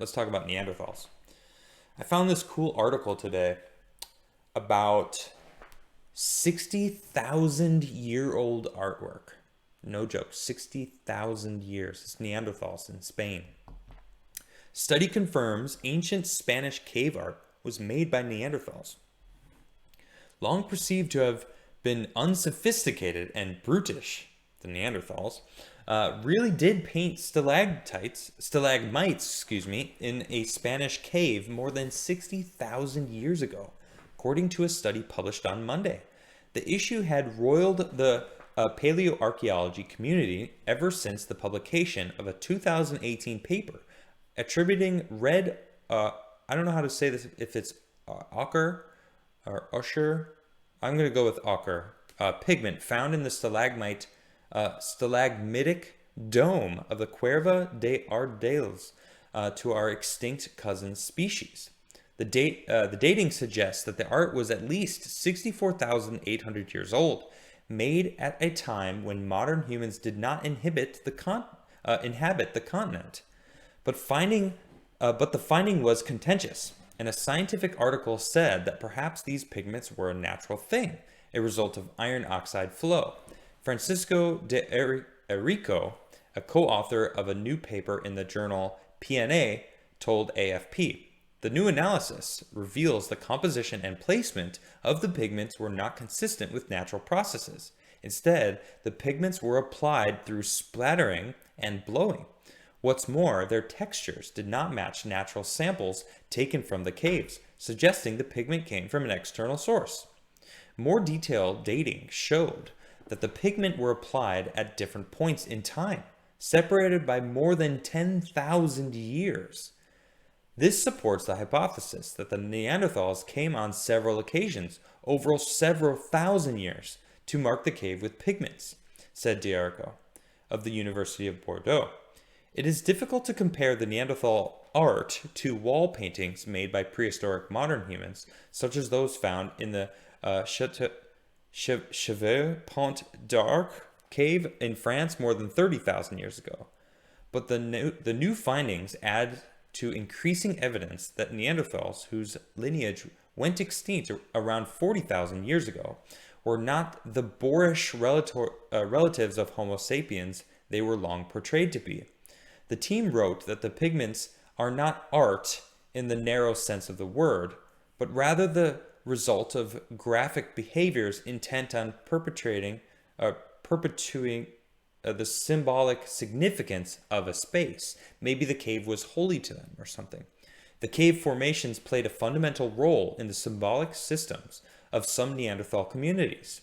let's talk about Neanderthals. I found this cool article today about 60,000-year-old artwork. No joke, 60,000 years. It's Neanderthals in Spain. Study confirms ancient Spanish cave art was made by Neanderthals. Long perceived to have been unsophisticated and brutish, the Neanderthals really did paint stalagmites, in a Spanish cave more than 60,000 years ago, according to a study published on Monday. The issue had roiled the paleoarchaeology community ever since the publication of a 2018 paper attributing red, I don't know how to say this, if it's ochre or usher. I'm going to go with ochre, pigment found in the stalagmitic dome of the Cuerva de Ardales to our extinct cousin species. The dating suggests that the art was at least 64,800 years old, made at a time when modern humans did not inhabit the continent. But the finding was contentious, and a scientific article said that perhaps these pigments were a natural thing, a result of iron oxide flow. Francisco de Errico, a co-author of a new paper in the journal PNA, told AFP, "The new analysis reveals the composition and placement of the pigments were not consistent with natural processes. Instead, the pigments were applied through splattering and blowing. What's more, their textures did not match natural samples taken from the caves, suggesting the pigment came from an external source. More detailed dating showed that the pigment were applied at different points in time, separated by more than 10,000 years. This supports the hypothesis that the Neanderthals came on several occasions, over several thousand years, to mark the cave with pigments," said D'Arco of the University of Bordeaux. "It is difficult to compare the Neanderthal art to wall paintings made by prehistoric modern humans, such as those found in the Cheveux Pont d'Arc cave in France more than 30,000 years ago. But the new findings add to increasing evidence that Neanderthals, whose lineage went extinct around 40,000 years ago, were not the boorish relatives of Homo sapiens they were long portrayed to be. The team wrote that the pigments are not art in the narrow sense of the word, but rather the result of graphic behaviors intent on perpetuating the symbolic significance of a space. Maybe the cave was holy to them or something. The cave formations played a fundamental role in the symbolic systems of some Neanderthal communities,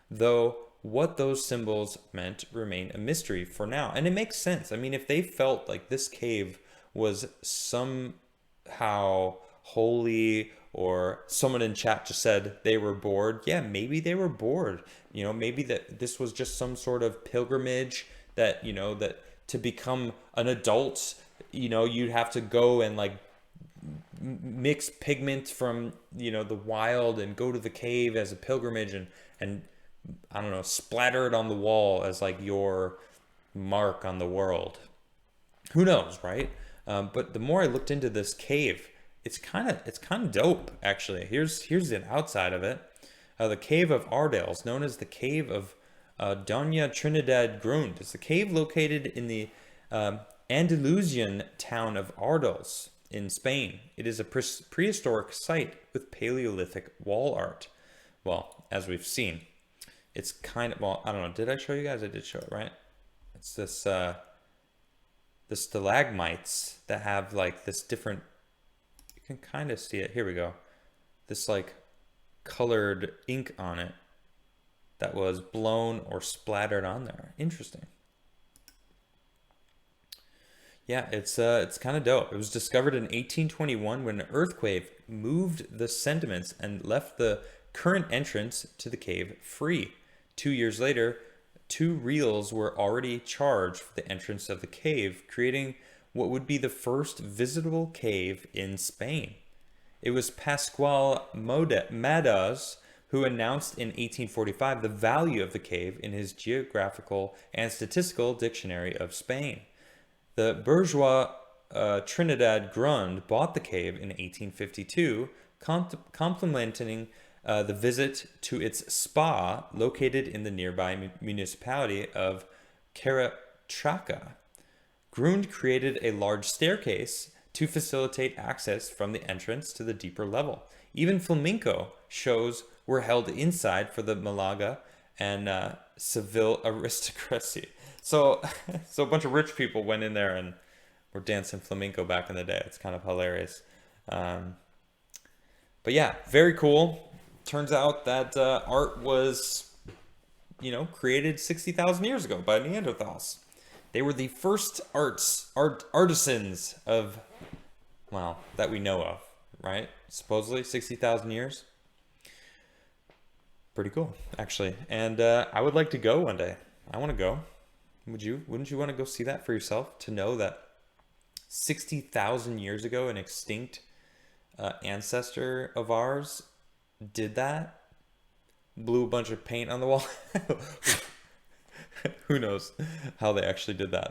though what those symbols meant remain a mystery for now." And it makes sense. I mean, if they felt like this cave was somehow holy, or someone in chat just said they were bored, yeah, maybe they were bored. Maybe that this was just some sort of pilgrimage that, that to become an adult, you'd have to go and like mix pigment from, the wild and go to the cave as a pilgrimage and I don't know, splatter it on the wall as like your mark on the world. Who knows, right? But the more I looked into this cave, it's kind of dope, actually. Here's the outside of it. The Cave of Ardales, known as the Cave of Doña Trinidad Grund, is the cave located in the Andalusian town of Ardales in Spain. It is a prehistoric site with Paleolithic wall art. Well, as we've seen, it's kind of, well, I don't know. Did I show you guys? I did show it, right? It's this, the stalagmites that have like this different, you can kind of see it. Here we go. This like colored ink on it that was blown or splattered on there. Interesting. Yeah, it's kind of dope. It was discovered in 1821 when an earthquake moved the sediments and left the current entrance to the cave free. 2 years later, 2 reals were already charged for the entrance of the cave, creating what would be the first visitable cave in Spain. It was Pascual Madas who announced in 1845 the value of the cave in his Geographical and Statistical Dictionary of Spain. The bourgeois Trinidad Grund bought the cave in 1852, complimenting the visit to its spa located in the nearby municipality of Caratraca. Grund created a large staircase to facilitate access from the entrance to the deeper level. Even flamenco shows were held inside for the Malaga and Seville aristocracy. So, so a bunch of rich people went in there and were dancing flamenco back in the day. It's kind of hilarious. But yeah, very cool. Turns out that art was, created 60,000 years ago by Neanderthals. They were the first artisans of, well, that we know of, right? Supposedly 60,000 years. Pretty cool, actually. And I would like to go one day. I want to go. Wouldn't you want to go see that for yourself? To know that 60,000 years ago, an extinct ancestor of ours did that? Blew a bunch of paint on the wall? Who knows how they actually did that?